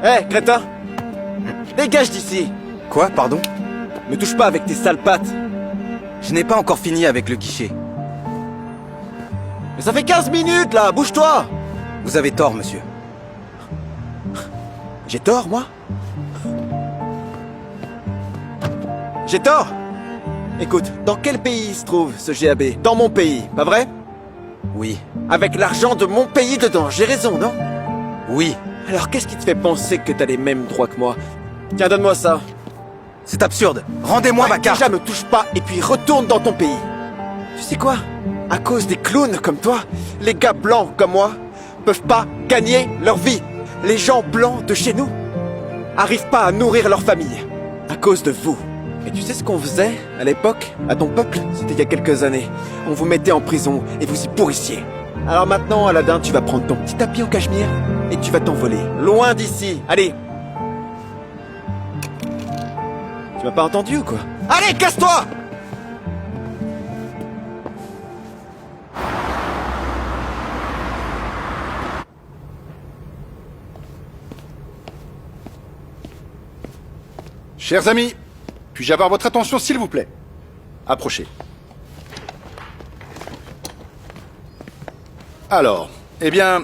Hé, crétin! Dégage d'ici! Quoi, pardon? Me touche pas avec tes sales pattes! Je n'ai pas encore fini avec le guichet. Mais ça fait 15 minutes, là! Bouge-toi! Vous avez tort, monsieur. J'ai tort, moi? J'ai tort? Écoute, dans quel pays se trouve ce GAB? Dans mon pays, pas vrai? Oui. Avec l'argent de mon pays dedans, j'ai raison, non? Oui. Alors qu'est-ce qui te fait penser que t'as les mêmes droits que moi? Tiens, donne-moi ça. C'est absurde. Rendez-moi ma carte. Déjà, me touche pas et puis retourne dans ton pays. Tu sais quoi? À cause des clowns comme toi, les gars blancs comme moi peuvent pas gagner leur vie. Les gens blancs de chez nous arrivent pas à nourrir leur famille à cause de vous. Et tu sais ce qu'on faisait à l'époque, à ton peuple? C'était il y a quelques années. On vous mettait en prison et vous y pourrissiez. Alors maintenant, Aladdin, tu vas prendre ton petit tapis au cachemire et tu vas t'envoler. Loin d'ici. Allez! Tu m'as pas entendu ou quoi? Allez, casse-toi! Chers amis, puis-je avoir votre attention s'il vous plaît? Approchez. Alors, eh bien,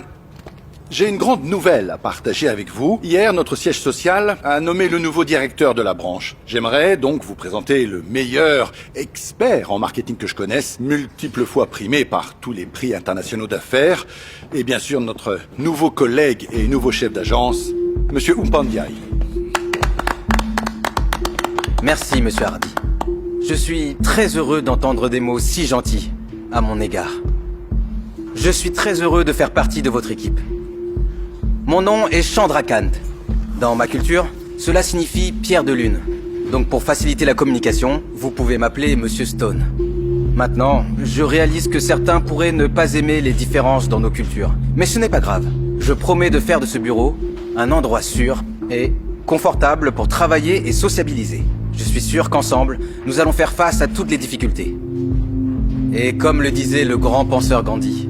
j'ai une grande nouvelle à partager avec vous. Hier, notre siège social a nommé le nouveau directeur de la branche. J'aimerais donc vous présenter le meilleur expert en marketing que je connaisse, multiples fois primé par tous les prix internationaux d'affaires, et bien sûr notre nouveau collègue et nouveau chef d'agence, Monsieur Umpandiaï. Merci, monsieur Hardy. Je suis très heureux d'entendre des mots si gentils à mon égard. Je suis très heureux de faire partie de votre équipe. Mon nom est Chandrakant. Dans ma culture, cela signifie pierre de lune. Donc pour faciliter la communication, vous pouvez m'appeler Monsieur Stone. Maintenant, je réalise que certains pourraient ne pas aimer les différences dans nos cultures. Mais ce n'est pas grave. Je promets de faire de ce bureau un endroit sûr et confortable pour travailler et sociabiliser. Je suis sûr qu'ensemble, nous allons faire face à toutes les difficultés. Et comme le disait le grand penseur Gandhi,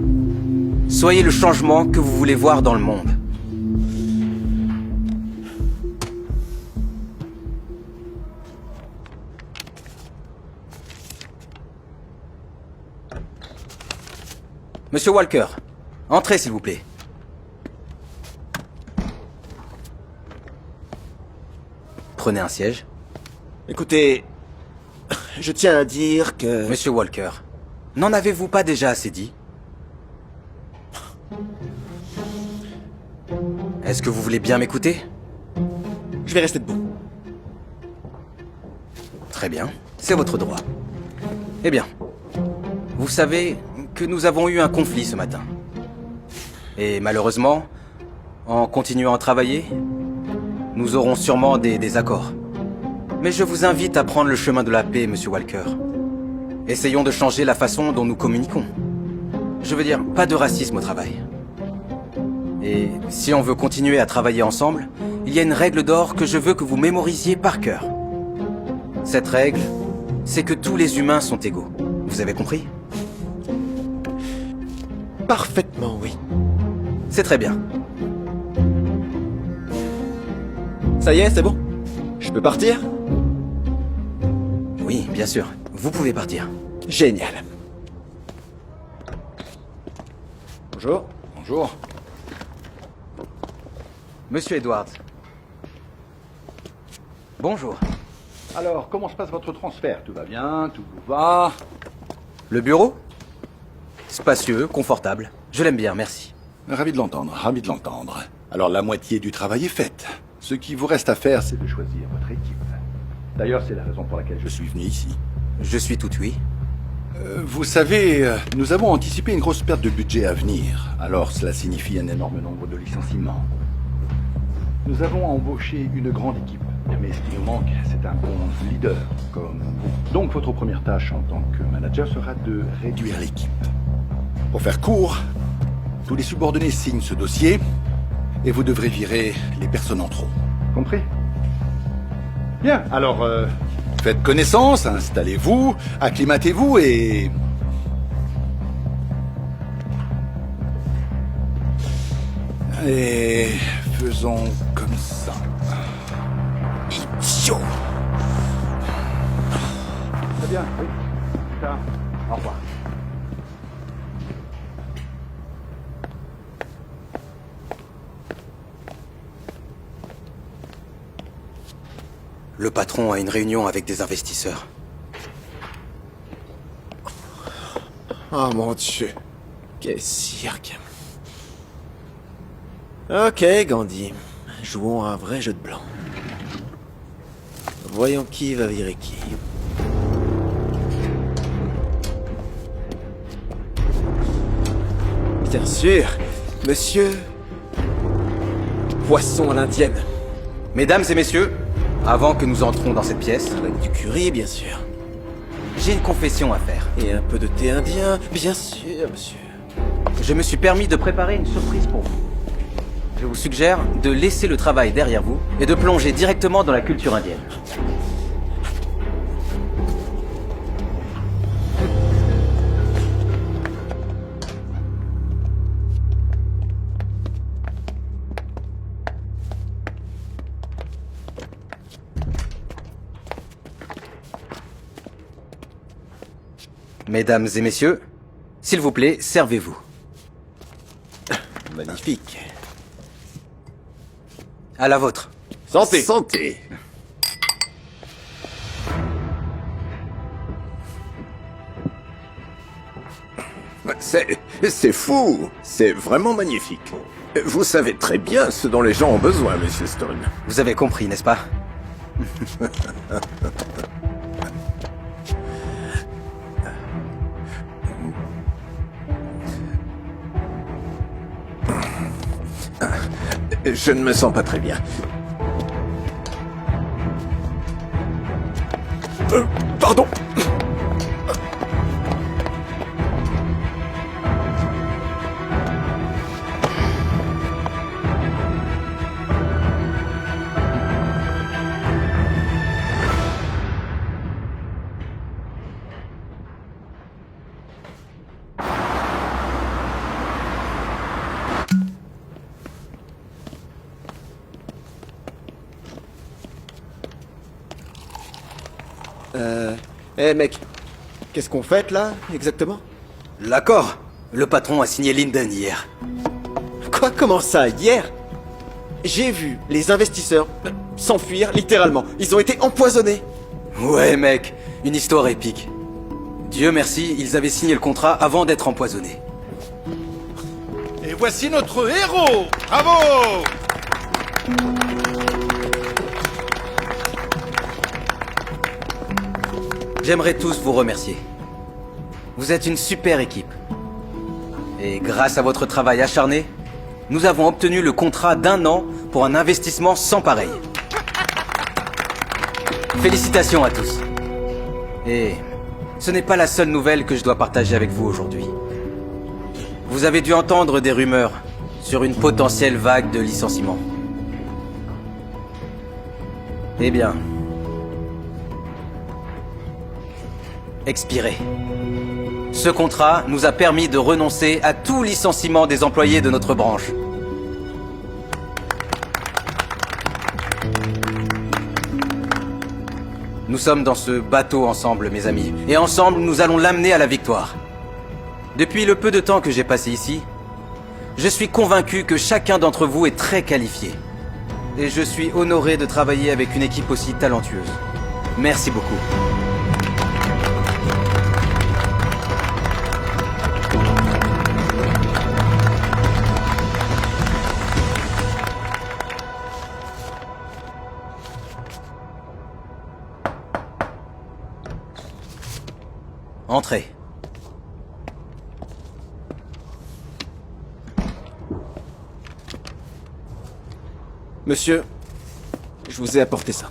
soyez le changement que vous voulez voir dans le monde. Monsieur Walker, entrez s'il vous plaît. Prenez un siège. Écoutez, je tiens à dire que... Monsieur Walker, n'en avez-vous pas déjà assez dit? Est-ce que vous voulez bien m'écouter? Je vais rester debout. Très bien, c'est votre droit. Eh bien, vous savez que nous avons eu un conflit ce matin. Et malheureusement, en continuant à travailler, nous aurons sûrement des désaccords. Mais je vous invite à prendre le chemin de la paix, monsieur Walker. Essayons de changer la façon dont nous communiquons. Je veux dire, pas de racisme au travail. Et si on veut continuer à travailler ensemble, il y a une règle d'or que je veux que vous mémorisiez par cœur. Cette règle, c'est que tous les humains sont égaux. Vous avez compris? Parfaitement, oui. C'est très bien. Ça y est, c'est bon? Je peux partir? Oui, bien sûr. Vous pouvez partir. Génial. Bonjour. Bonjour. Monsieur Edwards. Bonjour. Alors, comment se passe votre transfert? Tout va bien? Tout vous va? Le bureau? Spacieux, confortable. Je l'aime bien, merci. Ravi de l'entendre, ravi de l'entendre. Alors, la moitié du travail est faite. Ce qui vous reste à faire, c'est de choisir votre équipe. D'ailleurs, c'est la raison pour laquelle je suis venu ici. Je suis tout oui. Vous savez, nous avons anticipé une grosse perte de budget à venir. Alors, cela signifie un énorme nombre de licenciements. Nous avons embauché une grande équipe. Mais ce qui nous manque, c'est un bon leader, comme vous. Donc, votre première tâche en tant que manager sera de réduire l'équipe. Pour faire court, tous les subordonnés signent ce dossier et vous devrez virer les personnes en trop. Compris? Bien, alors, faites connaissance, installez-vous, acclimatez-vous et... Et faisons comme ça. Idiot! Très bien, oui. Ça. Au revoir. Le patron a une réunion avec des investisseurs. Oh mon Dieu. Quel cirque. Ok, Gandhi. Jouons à un vrai jeu de blanc. Voyons qui va virer qui. Bien sûr, monsieur... Poisson à l'indienne. Mesdames et messieurs, avant que nous entrons dans cette pièce, Avec du curry, bien sûr. j'ai une confession à faire. Et un peu de thé indien, bien sûr, monsieur. Je me suis permis de préparer une surprise pour vous. Je vous suggère de laisser le travail derrière vous et de plonger directement dans la culture indienne. Mesdames et messieurs, s'il vous plaît, servez-vous. Magnifique. À la vôtre. Santé. Santé. C'est fou. C'est vraiment magnifique. Vous savez très bien ce dont les gens ont besoin, Monsieur Stone. Vous avez compris, n'est-ce pas? Je ne me sens pas très bien. Pardon. Mec, qu'est-ce qu'on fait là, exactement? L'accord. Le patron a signé Linden hier. Quoi? Comment ça? Hier? J'ai vu les investisseurs s'enfuir littéralement. Ils ont été empoisonnés. Ouais, mec, une histoire épique. Dieu merci, ils avaient signé le contrat avant d'être empoisonnés. Et voici notre héros! Bravo! J'aimerais tous vous remercier. Vous êtes une super équipe. Et grâce à votre travail acharné, nous avons obtenu le contrat d'1 an pour un investissement sans pareil. Félicitations à tous. Et ce n'est pas la seule nouvelle que je dois partager avec vous aujourd'hui. Vous avez dû entendre des rumeurs sur une potentielle vague de licenciements. Eh bien, expiré. Ce contrat nous a permis de renoncer à tout licenciement des employés de notre branche. Nous sommes dans ce bateau ensemble, mes amis, et ensemble nous allons l'amener à la victoire. Depuis le peu de temps que j'ai passé ici, je suis convaincu que chacun d'entre vous est très qualifié. Et je suis honoré de travailler avec une équipe aussi talentueuse. Merci beaucoup. Entrez. Monsieur, je vous ai apporté ça.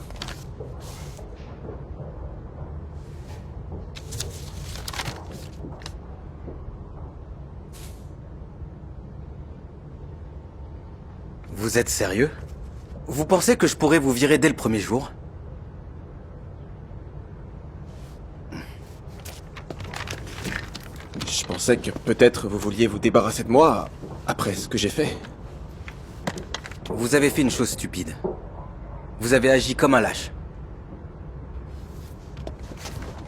Vous êtes sérieux? Vous pensez que je pourrais vous virer dès le premier jour? Je pensais que peut-être vous vouliez vous débarrasser de moi après ce que j'ai fait. vous avez fait une chose stupide. Vous avez agi comme un lâche.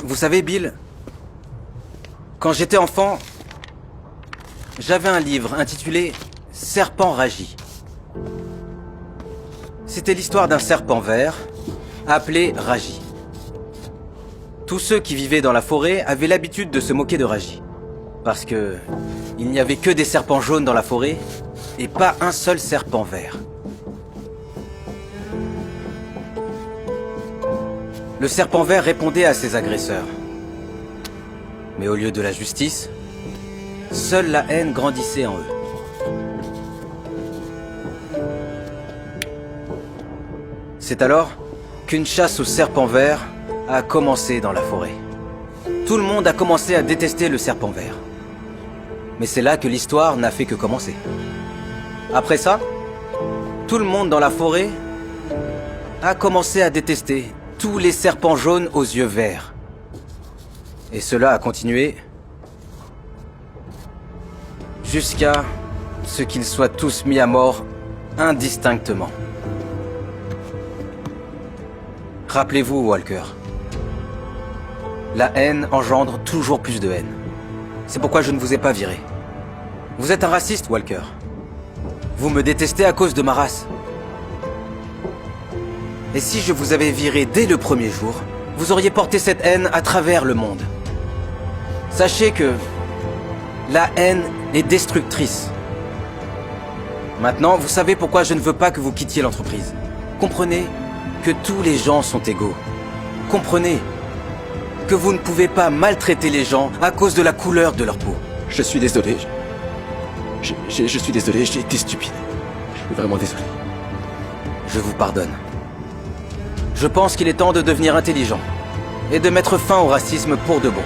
Vous savez, Bill, quand j'étais enfant, j'avais un livre intitulé « Serpent Raji ». C'était l'histoire d'un serpent vert appelé Raji. Tous ceux qui vivaient dans la forêt avaient l'habitude de se moquer de Raji. Parce que il n'y avait que des serpents jaunes dans la forêt et pas un seul serpent vert. Le serpent vert répondait à ses agresseurs. Mais au lieu de la justice, seule la haine grandissait en eux. C'est alors qu'une chasse au serpent vert a commencé dans la forêt. Tout le monde a commencé à détester le serpent vert. Mais c'est là que l'histoire n'a fait que commencer. Après ça, tout le monde dans la forêt a commencé à détester tous les serpents jaunes aux yeux verts. Et cela a continué jusqu'à ce qu'ils soient tous mis à mort indistinctement. Rappelez-vous, Walker, la haine engendre toujours plus de haine. C'est pourquoi je ne vous ai pas viré. Vous êtes un raciste, Walker. Vous me détestez à cause de ma race. Et si je vous avais viré dès le premier jour, vous auriez porté cette haine à travers le monde. Sachez que la haine est destructrice. Maintenant, vous savez pourquoi je ne veux pas que vous quittiez l'entreprise. Comprenez que tous les gens sont égaux. Comprenez que vous ne pouvez pas maltraiter les gens à cause de la couleur de leur peau. Je suis désolé. Je suis désolé, j'ai été stupide. Je suis vraiment désolé. Je vous pardonne. Je pense qu'il est temps de devenir intelligent et de mettre fin au racisme pour de bon.